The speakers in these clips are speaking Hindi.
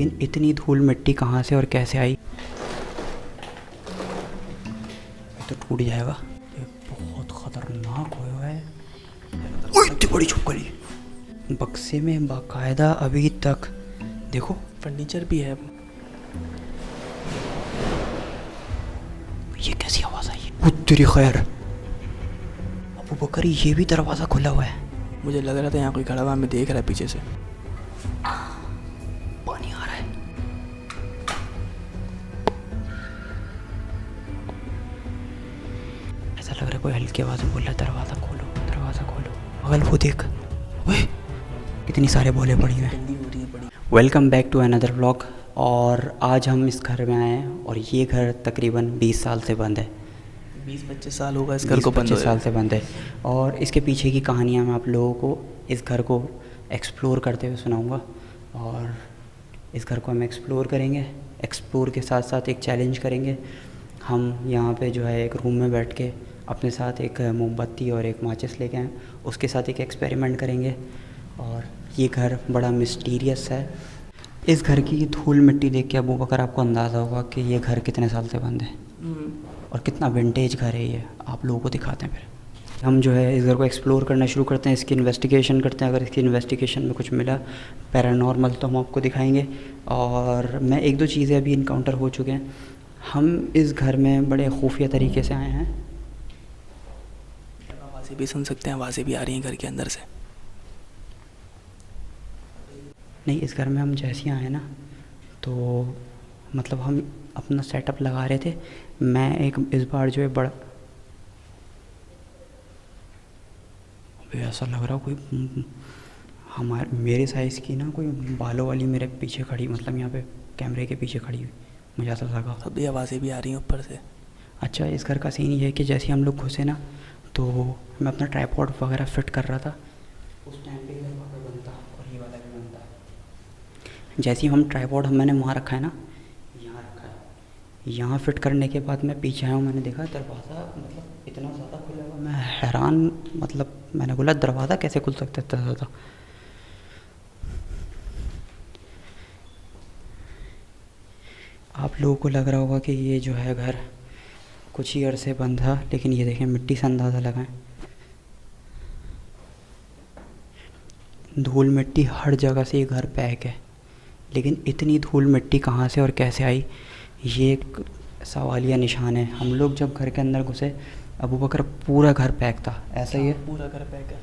इतनी धूल मिट्टी कहाँ से और कैसे आई? तो टूट जाएगा। ये बहुत खतरनाक हुआ है। ओए इतनी बड़ी छिपकली बक्से में बाकायदा अभी तक देखो फर्नीचर भी है। ये कैसी आवाज़ आई? वो तेरी खैर अबू बकर, ये भी दरवाज़ा खुला हुआ है। मुझे लग रहा था यहाँ कोई खड़ा हुआ हमें देख रहा है पीछे से। पानी आ रहा है। ऐसा लग रहा है कोई हल्की आवाज़ में बोल रहा है दरवाज़ा खोलो, दरवाज़ा खोलो। अगल वो देख, ओए कितनी सारे बोले पड़ी हुए हैं। गंदी हो रही है बड़ी। Welcome back to another vlog. और आज हम इस घर में आए हैं और ये घर तकरीबन 20 साल से बंद है। 20-25 साल होगा इस घर को बंद 25 साल से बंद है। और इसके पीछे की कहानियाँ मैं आप लोगों को इस घर को एक्सप्लोर करते हुए सुनाऊंगा। और इस घर को हम एक्सप्लोर करेंगे। एक्सप्लोर के साथ साथ एक चैलेंज करेंगे। हम यहाँ पे जो है एक रूम में बैठ के अपने साथ एक मोमबत्ती और एक माचिस लेके आए, उसके साथ एक एक्सपेरिमेंट करेंगे। और ये घर बड़ा मिस्टीरियस है। इस घर की धूल मिट्टी देख के अबू बकर आपको अंदाज़ा होगा कि ये घर कितने साल से बंद है और कितना विंटेज घर है ये। आप लोगों को दिखाते हैं। फिर हम जो है इस घर को एक्सप्लोर करना शुरू करते हैं, इसकी इन्वेस्टिगेशन करते हैं। अगर इसकी इन्वेस्टिगेशन में कुछ मिला पैरानॉर्मल तो हम आपको दिखाएंगे। और मैं एक दो चीज़ें अभी इनकाउंटर हो चुके हैं। हम इस घर में बड़े खुफिया तरीके से आए हैं। आवाज़ें भी सुन सकते हैं, आवाज़ें भी आ रही हैं घर के अंदर से। नहीं, इस घर में हम जैसे ही आए ना तो मतलब हम अपना सेटअप लगा रहे थे। मैं एक इस बार जो है बड़ा अभी ऐसा लग रहा कोई हमारे मेरे साइज़ की ना कोई बालों वाली मेरे पीछे खड़ी, मतलब यहाँ पे कैमरे के पीछे खड़ी हुई, मुझे ऐसा लगा। अभी आवाज़ें भी आ रही हैं ऊपर से। अच्छा, इस घर का सीन ये है कि जैसे ही हम लोग घुसे ना तो मैं अपना ट्राइपॉड वगैरह फिट कर रहा था। उस टाइम पे इधर वाला बनता और ये वाला भी बनता। जैसे ही हम ट्राइपॉड मैंने वहाँ रखा है ना, यहाँ रखा है, यहाँ फिट करने के बाद मैं पीछे आया हूँ। मैंने देखा दरवाज़ा मतलब इतना ज़्यादा खुला हुआ, मैं हैरान। मतलब मैंने बोला दरवाज़ा कैसे खुल सकता है इतना ज़्यादा। आप लोगों को लग रहा होगा कि ये जो है घर कुछ ही अरसे बंद था, लेकिन ये देखें मिट्टी से अंदाज़ा लगाएं। धूल मिट्टी हर जगह से ये घर पैक है, लेकिन इतनी धूल मिट्टी कहाँ से और कैसे आई, ये एक सवालिया निशान है। हम लोग जब घर के अंदर घुसे अबू बकर पूरा घर पैक था। ऐसा ही है, पूरा घर पैक है।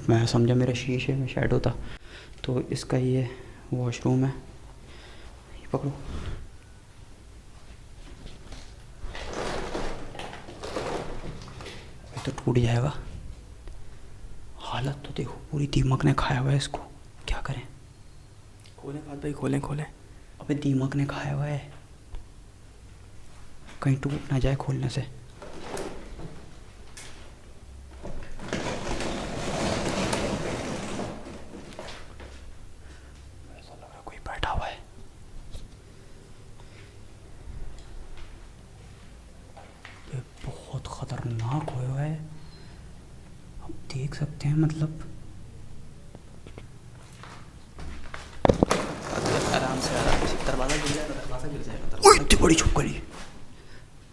मैं समझा मेरे शीशे में शैडो था। तो इसका ये वॉशरूम है, ये पकड़ो। ये तो टूट जाएगा। हालत तो देखो, पूरी दीमक ने खाया हुआ है इसको। क्या करें? खोलें फात भाई, खोलें खोलें। अबे दीमक ने खाया हुआ है, कहीं टूट ना जाए खोलने से। ऐसा लग रहा कोई बैठा हुआ है। ये बहुत खतरनाक हुआ है, आप देख सकते हैं। मतलब आराम से दरवाज़ा गिर जाएगा, दरवाज़ा गिर जाएगा। ओए इतनी बड़ी छिपकली,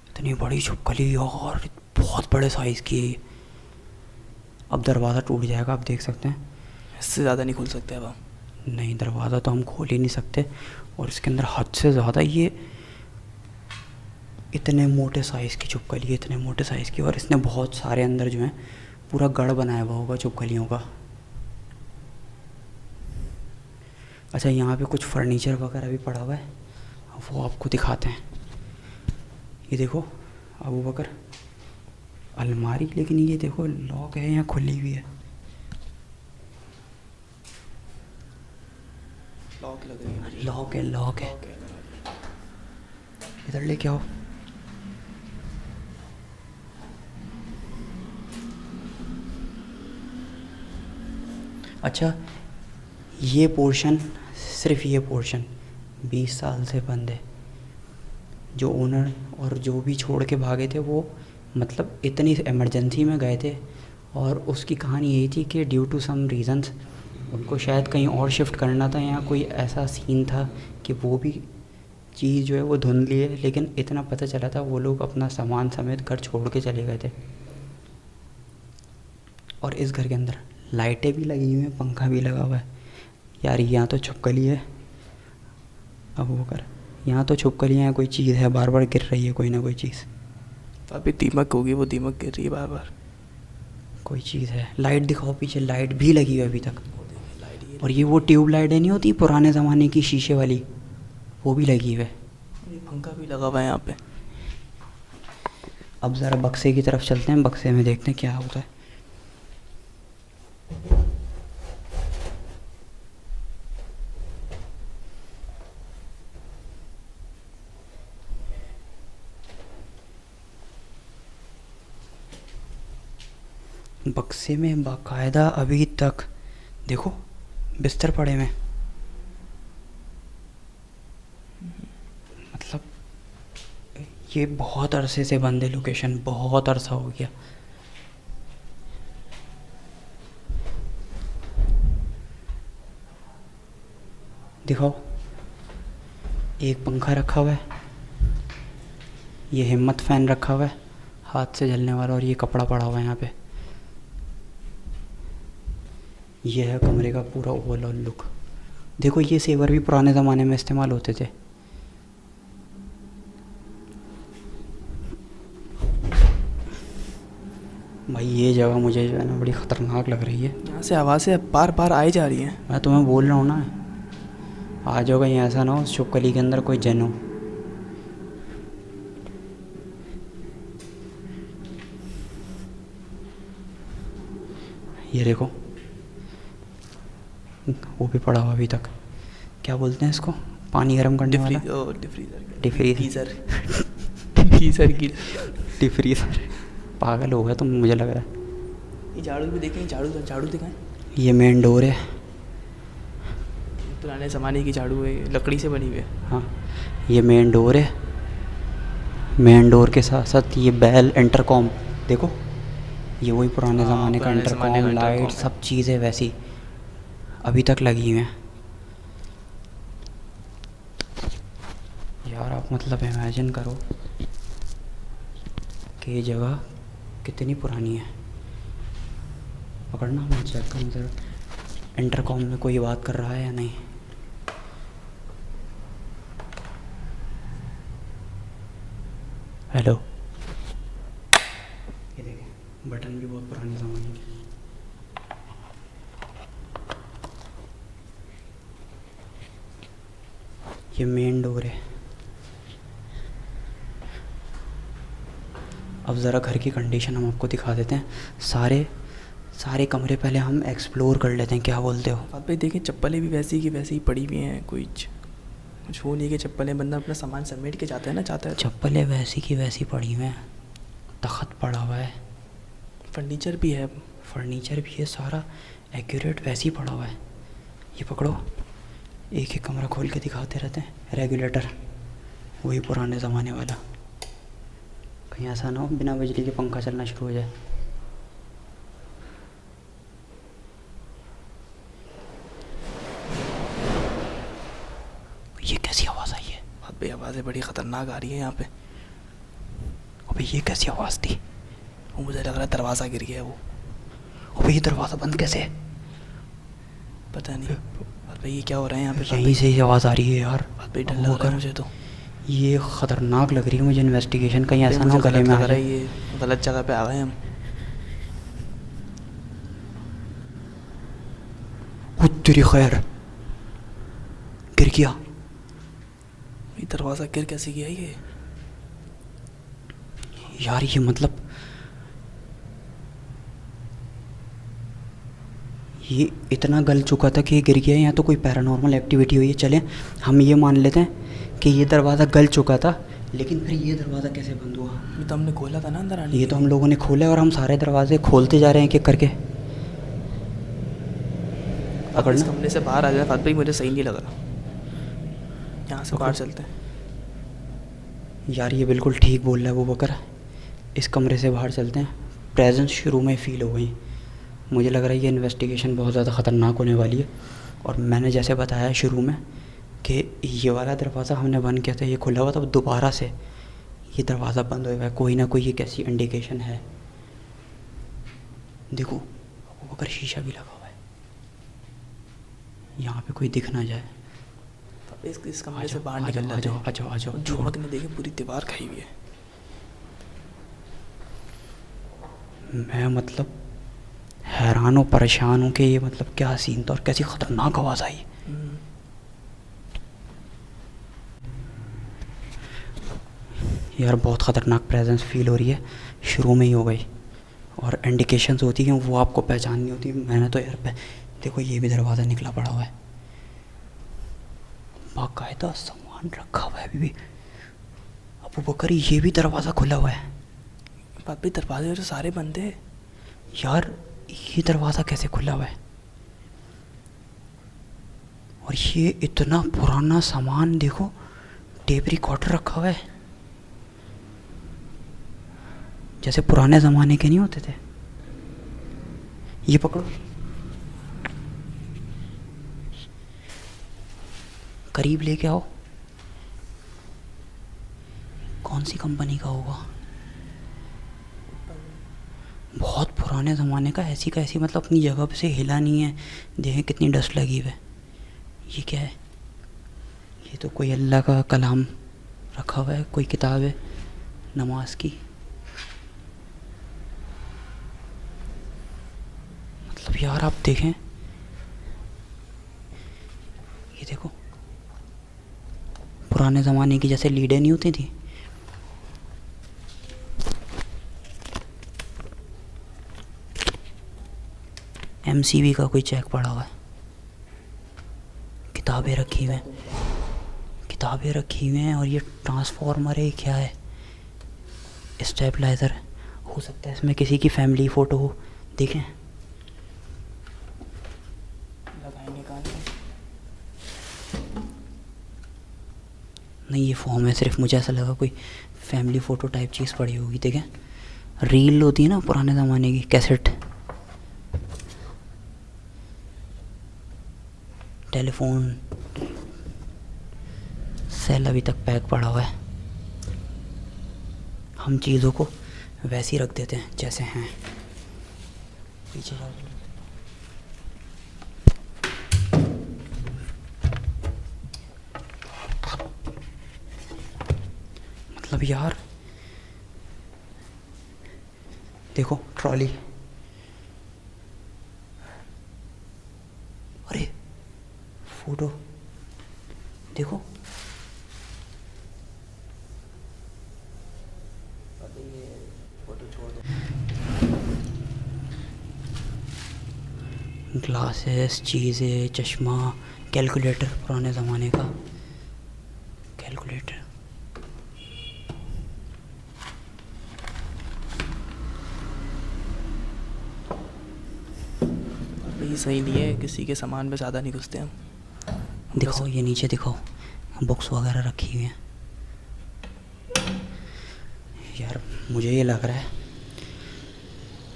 इतनी बड़ी छिपकली यार, बहुत बड़े साइज़ की है। अब दरवाज़ा टूट जाएगा, आप देख सकते हैं। इससे ज़्यादा नहीं खोल सकते अब हम। नहीं, दरवाज़ा तो हम खोल ही नहीं सकते। और इसके अंदर हद से ज़्यादा ये इतने मोटे साइज़ की छिपकली है, इतने मोटे साइज़ की। और इसने बहुत सारे अंदर जो है पूरा गढ़ बनाया हुआ होगा छिपकलियों का। अच्छा, यहाँ पे कुछ फर्नीचर वगैरह भी पड़ा हुआ है, वो आपको दिखाते हैं। ये देखो अबू बकर, अलमारी, लेकिन ये देखो लॉक है, यहाँ खुली हुई है। लॉक लग रही है। लॉक है, लॉक है। इधर लेके आओ। अच्छा, ये पोर्शन, सिर्फ ये पोर्शन 20 साल से बंद है। जो ओनर और जो भी छोड़ के भागे थे वो मतलब इतनी इमरजेंसी में गए थे। और उसकी कहानी यही थी कि ड्यू टू सम रीज़न्स उनको शायद कहीं और शिफ्ट करना था, यहाँ कोई ऐसा सीन था कि वो भी चीज़ जो है वो धुंधली है, लेकिन इतना पता चला था वो लोग अपना सामान समेत घर छोड़ के चले गए थे। और इस घर के अंदर लाइटें भी लगी हुई हैं, पंखा भी लगा हुआ है। यार यहाँ तो छुपकली है। अब वो कर, यहाँ तो छुपकली है, कोई चीज़ है बार बार गिर रही है, कोई ना कोई चीज़। अभी दीमक होगी, वो दीमक गिर रही है बार बार। कोई चीज़ है। लाइट दिखाओ पीछे, लाइट भी लगी हुई है अभी तक। लाइट ये और ये वो ट्यूब लाइटें नहीं होती पुराने ज़माने की शीशे वाली, वो भी लगी हुई है। पंखा भी लगा हुआ है यहाँ पे। अब ज़रा बक्से की तरफ चलते हैं, बक्से में देखते हैं क्या होता है। बक्से में बाकायदा अभी तक देखो बिस्तर पड़े में, मतलब ये बहुत अरसे से बंद है लोकेशन, बहुत अरसा हो गया। दिखाओ, एक पंखा रखा हुआ है, ये हिम्मत फ़ैन रखा हुआ है हाथ से जलने वाला, और ये कपड़ा पड़ा हुआ है यहाँ पे। ये है कमरे का पूरा ओवरऑल लुक। देखो ये सेवर भी पुराने ज़माने में इस्तेमाल होते थे। भाई ये जगह मुझे जो है ना बड़ी ख़तरनाक लग रही है। यहाँ से आवाज़ें बार बार आई जा रही हैं। मैं तुम्हें बोल रहा हूँ ना, आ जाओ कहीं ऐसा ना हो उस छुपकली के अंदर कोई जन हो। ये देखो वो भी पड़ा हुआ अभी तक। क्या बोलते हैं इसको, पानी गर्म करने वाला? डिफ्रीज़र डिफ्रीज़र। पागल हो गया तुम, मुझे लग रहा है। ये झाड़ू भी देखें, झाड़ू दिखाएं। ये मेन डोर है, पुराने ज़माने की झाड़ू है, लकड़ी से बनी हुई है। हाँ ये मेन डोर है। मेन डोर के साथ साथ ये बेल इंटरकॉम, देखो ये वही पुराने ज़माने का इंटरकॉम, लाइट सब चीज़ें वैसी अभी तक लगी हुई हैं। यार आप मतलब इमेजिन करो कि ये जगह कितनी पुरानी है। पकड़ना, मैं चेक करूँ ज़रा इंटरकॉम में कोई बात कर रहा है या नहीं। हेलो, ये देखिए बटन भी बहुत पुराने ज़माने के। ये मेन डोर है। अब ज़रा घर की कंडीशन हम आपको दिखा देते हैं। सारे कमरे पहले हम एक्सप्लोर कर लेते हैं, क्या बोलते हो? आप भाई देखें, चप्पलें भी वैसी की वैसी ही पड़ी हुई हैं। कुछ वो नहीं कि चप्पलें बंदा अपना सामान समेट के जाता है ना, चाहता है। चप्पलें वैसी की वैसी पड़ी हुई हैं, तख़्त पड़ा हुआ है, फर्नीचर भी है, सारा एक्यूरेट वैसे ही पड़ा हुआ है। ये पकड़ो, एक एक कमरा खोल के दिखाते रहते हैं। रेगुलेटर वही पुराने ज़माने वाला, कहीं ऐसा ना हो बिना बिजली के पंखा चलना शुरू हो जाए। ये कैसी आवाज़ आई है? बहुत भी आवाज़ें बड़ी ख़तरनाक आ रही है यहाँ पे। अबे ये कैसी आवाज़ थी? वो मुझे लग रहा है दरवाज़ा गिर गया है वो। अबे ये दरवाज़ा बंद कैसे? पता नहीं भाई ये क्या हो रहा है यहाँ पे। यहीं से ही आवाज़ आ रही है यार। बहुत डर लग रहा है मुझे तो। ये ख़तरनाक लग रही है मुझे इन्वेस्टिगेशन, कहीं ऐसा ना हो गले में आ जाए। ये गलत जगह पे आ गए हम। तेरी खैर, गिर गया। ये दरवाज़ा गिर कैसे गया ये? यार ये मतलब ये इतना गल चुका था कि ये गिर गया, या तो कोई पैरानॉर्मल एक्टिविटी हुई है। चलें हम ये मान लेते हैं कि ये दरवाज़ा गल चुका था, लेकिन फिर ये दरवाज़ा कैसे बंद हुआ? ये तो हमने खोला था ना अंदर आने। ये तो हम लोगों ने खोला और हम सारे दरवाजे खोलते जा रहे हैं एक एक करके। अगर इस कमरे से बाहर आ जाए फात भाई, मुझे सही नहीं लग रहा। यहाँ से बाहर चलते हैं। यार ये बिल्कुल ठीक बोल रहा है वो बकर, इस कमरे से बाहर चलते हैं। प्रेजेंस शुरू में फ़ील हो गई, मुझे लग रहा है ये इन्वेस्टिगेशन बहुत ज़्यादा ख़तरनाक होने वाली है। और मैंने जैसे बताया शुरू में कि ये वाला दरवाज़ा हमने बंद किया था, ये खुला हुआ था, दोबारा से ये दरवाज़ा बंद हुआ है। कोई ना कोई ये कैसी इंडिकेशन है। देखो ऊपर शीशा भी लगा हुआ है, यहाँ पे कोई दिख ना जाए। इस कमरे से आ बाहर जाओ, निकल आ जाते जाओ, हैं। आ जाओ, आ जाओ, और छोड़। दीमक ने देखे पूरी दीवार खाई हुई है। मैं मतलब हैरान हूँ, परेशान हूँ कि ये मतलब क्या सीन था और कैसी ख़तरनाक आवाज़ आई। यार बहुत ख़तरनाक प्रेजेंस फील हो रही है, शुरू में ही हो गई। और इंडिकेशंस होती हैं वो आपको पहचाननी होती है। मैंने तो यार देखो ये भी दरवाज़ा निकला पड़ा हुआ है, बाकायदा सामान रखा हुआ है अभी भी। अबू बकर ये भी दरवाज़ा खुला हुआ है। भाई दरवाजे तो सारे बंद है यार ये दरवाज़ा कैसे खुला हुआ है? और ये इतना पुराना सामान देखो, टेप रिकॉर्डर रखा हुआ है, जैसे पुराने ज़माने के नहीं होते थे। ये पकड़ो, करीब लेके आओ। कौन सी कंपनी का होगा? बहुत पुराने ज़माने का, ऐसी का ऐसी मतलब अपनी जगह पे से हिला नहीं है। देखें कितनी डस्ट लगी हुई है। ये क्या है? ये तो कोई अल्लाह का कलाम रखा हुआ है, कोई किताब है नमाज की। मतलब यार आप देखें, ये देखो पुराने ज़माने की जैसे लीडें नहीं होती थी। एमसीबी का कोई चेक पड़ा हुआ है। किताबें रखी हुई हैं, किताबें रखी हुई हैं। और ये ट्रांसफॉर्मर है, क्या है? स्टेबलाइज़र हो सकता है, इसमें किसी की फैमिली फ़ोटो हो। देखें, नहीं ये फॉर्म है सिर्फ, मुझे ऐसा लगा कोई फैमिली फ़ोटो टाइप चीज़ पड़ी होगी। देखें, रील होती है ना पुराने ज़माने की, कैसेट, टेलीफोन, सेल अभी तक पैक पड़ा हुआ है। हम चीज़ों को वैसे ही रख देते हैं जैसे हैं। पीछे जाओ। मतलब यार देखो ट्रॉली, अरे फोटो देखो, ग्लासेस, चीज़ें, चश्मा, कैलकुलेटर, पुराने ज़माने का कैलकुलेटर। ये सही नहीं है, किसी के सामान में ज़्यादा नहीं घुसते हम। दिखाओ ये नीचे दिखाओ, बुक्स वगैरह रखी हुई हैं। यार मुझे ये लग रहा है,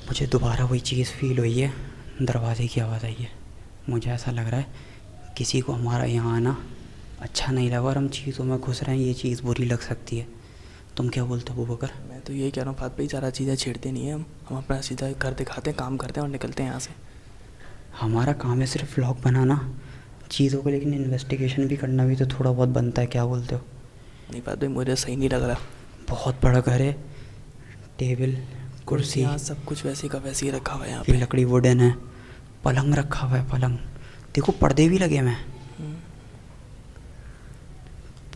मुझे दोबारा वही चीज़ फील हुई है, दरवाजे की आवाज़ आई है। मुझे ऐसा लग रहा है किसी को हमारा यहाँ आना अच्छा नहीं लगा और हम चीज़ों में घुस रहे हैं, ये चीज़ बुरी लग सकती है। तुम क्या बोलते हो अबू बकर? मैं तो यही कह रहा हूँ फात भाई, ज़्यादा चीज़ें छेड़ते नहीं हैं हम अपना सीधा घर दिखाते हैं, काम करते हैं और निकलते हैं यहाँ से। हमारा काम है सिर्फ व्लॉग बनाना चीज़ों को, लेकिन इन्वेस्टिगेशन भी करना भी तो थोड़ा बहुत बनता है। क्या बोलते हो? नहीं फात भाई, मुझे सही नहीं लग रहा। बहुत बड़ा घर है, टेबल, कुर्सी, यहाँ सब कुछ वैसे का वैसे ही रखा हुआ है। यहाँ ये पे लकड़ी वुडन है, पलंग रखा हुआ है, पलंग देखो, पर्दे भी लगे हुए हैं।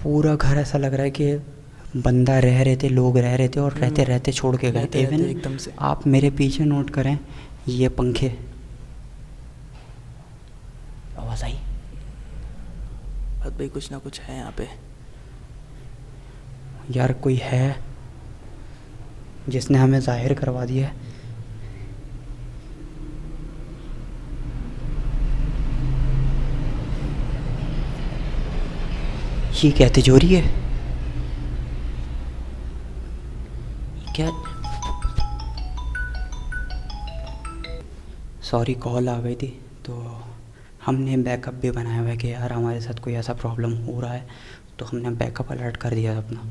पूरा घर ऐसा लग रहा है कि बंदा रह रहे थे, लोग रह रहे थे और रहते रहते छोड़ के गए थे। इवन एकदम से आप मेरे पीछे नोट करें, ये पंखे, आवाज़ आई। फात भाई कुछ ना कुछ है यहाँ पे। यार कोई है जिसने हमें जाहिर करवा दिया है। ये क्या तिजोरी है? क्या सॉरी कॉल आ गई थी, तो हमने बैकअप भी बनाया हुआ है कि यार हमारे साथ कोई ऐसा प्रॉब्लम हो रहा है, तो हमने बैकअप अलर्ट कर दिया अपना।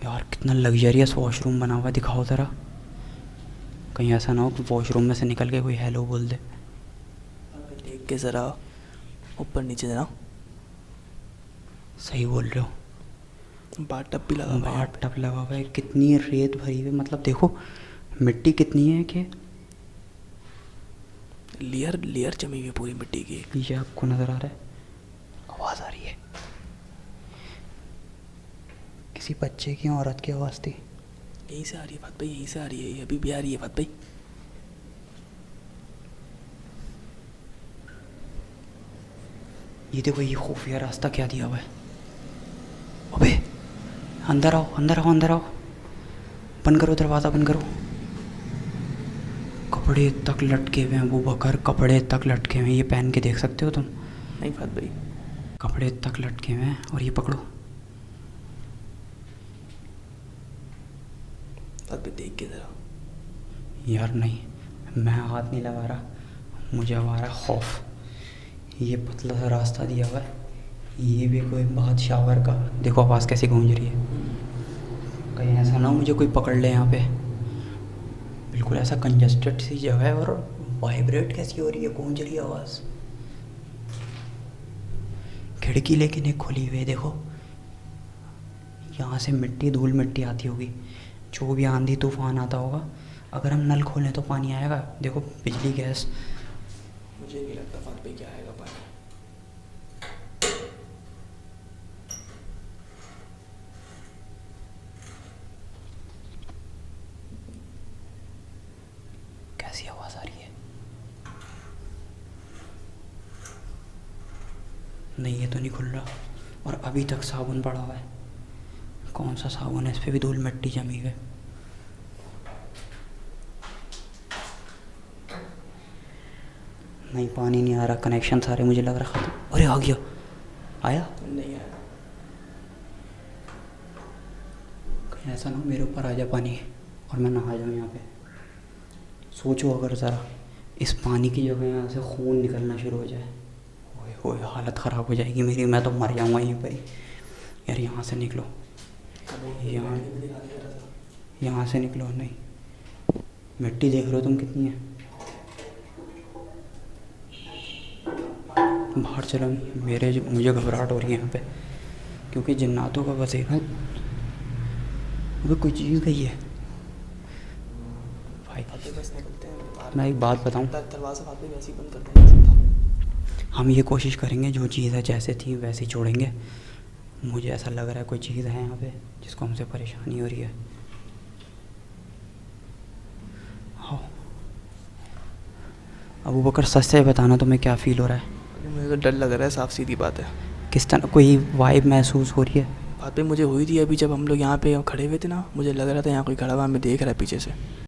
यार कितना लग्जरियस वॉशरूम बना हुआ है, दिखाओ ज़रा। कहीं ऐसा ना हो कि वॉशरूम में से निकल के कोई हेलो बोल दे। देख के ज़रा ऊपर नीचे ज़रा। सही बोल रहे हो। बाट टप भी लगा हुआ है। बाट टप लगा हुआ है, कितनी रेत भरी हुई, मतलब देखो मिट्टी कितनी है कि लेयर लेयर जमी हुई है पूरी मिट्टी की। ये आपको नज़र आ रहा है? आवाज़ आ रही है, किसी बच्चे की औरत की आवाज़ थी। यहीं से आ रही है बात भाई, यहीं से आ रही है, ये अभी भी आ रही है बात भाई। ये देखो, ये खुफिया रास्ता क्या दिया हुआ है। अबे अंदर आओ, अंदर आओ, अंदर आओ। बंद करो दरवाज़ा, बंद करो। कपड़े तक लटके हुए हैं अबू बकर, कपड़े तक लटके हुए हैं। ये पहन के देख सकते हो तुम? नहीं बात भाई, कपड़े तक लटके हुए हैं। और ये पकड़ो। बात भाई देख के ज़रा। यार नहीं, मैं हाथ नहीं लगा रहा, मुझे अब आ रहा खौफ। ये पतला सा रास्ता दिया हुआ है, ये भी कोई बात शावर का। देखो आवाज़ कैसी गूंज रही है। कहीं ऐसा ना हो मुझे कोई पकड़ ले यहाँ पे। बिल्कुल ऐसा कंजस्टेड सी जगह है, और वाइब्रेट कैसी हो रही है, गूंज रही है आवाज़। खिड़की लेकिन एक खुली हुई है, देखो यहाँ से मिट्टी धूल मिट्टी आती होगी। जो भी आंधी तूफान आता होगा, अगर हम नल खोलें तो पानी आएगा। देखो बिजली गैस। मुझे नहीं लगता बात भाई क्या आएगा पानी। कैसी आवाज़ आ रही है? नहीं, ये तो नहीं खुल रहा। और अभी तक साबुन पड़ा हुआ है। कौन सा साबुन है? इस पर भी धूल मिट्टी जमी है। नहीं, पानी नहीं आ रहा। कनेक्शन सारे मुझे लग रहा खत्म। अरे आ गया। आया? नहीं आया। कहीं ऐसा ना हो मेरे ऊपर आ जाए पानी और मैं नहा जाऊँ यहाँ पे। सोचो अगर ज़रा इस पानी की जगह यहाँ से खून निकलना शुरू हो जाए, ओए होए हालत ख़राब हो जाएगी मेरी। मैं तो मर जाऊँगा यहीं पर ही। यार यहाँ से निकलो, यहाँ से निकलो। नहीं, मिट्टी देख रहे हो तुम कितनी है? बाहर चलो। मुझे घबराहट हो रही है यहाँ पे, क्योंकि जिन्नातों का बसेरा। वो कोई चीज़ गई है भाई। बस निकलते हैं बाहर। मैं एक बात बताऊँ, दरवाज़ा बात भाई वैसे ही बंद कर देंगे। हम ये कोशिश करेंगे जो चीज़ है जैसे थी वैसे ही छोड़ेंगे। मुझे ऐसा लग रहा है कोई चीज़ है यहाँ पे जिसको हमसे परेशानी हो रही है। हाँ अबू बकर, सच से बताना तुम्हें क्या फ़ील हो रहा है? मुझे तो डर लग रहा है, साफ सीधी बात है। किस तरह कोई वाइब महसूस हो रही है? बात भाई मुझे हुई थी अभी, जब हम लोग यहाँ पे खड़े हुए थे ना, मुझे लग रहा था यहाँ कोई खड़ा हुआ हमें देख रहा है पीछे से।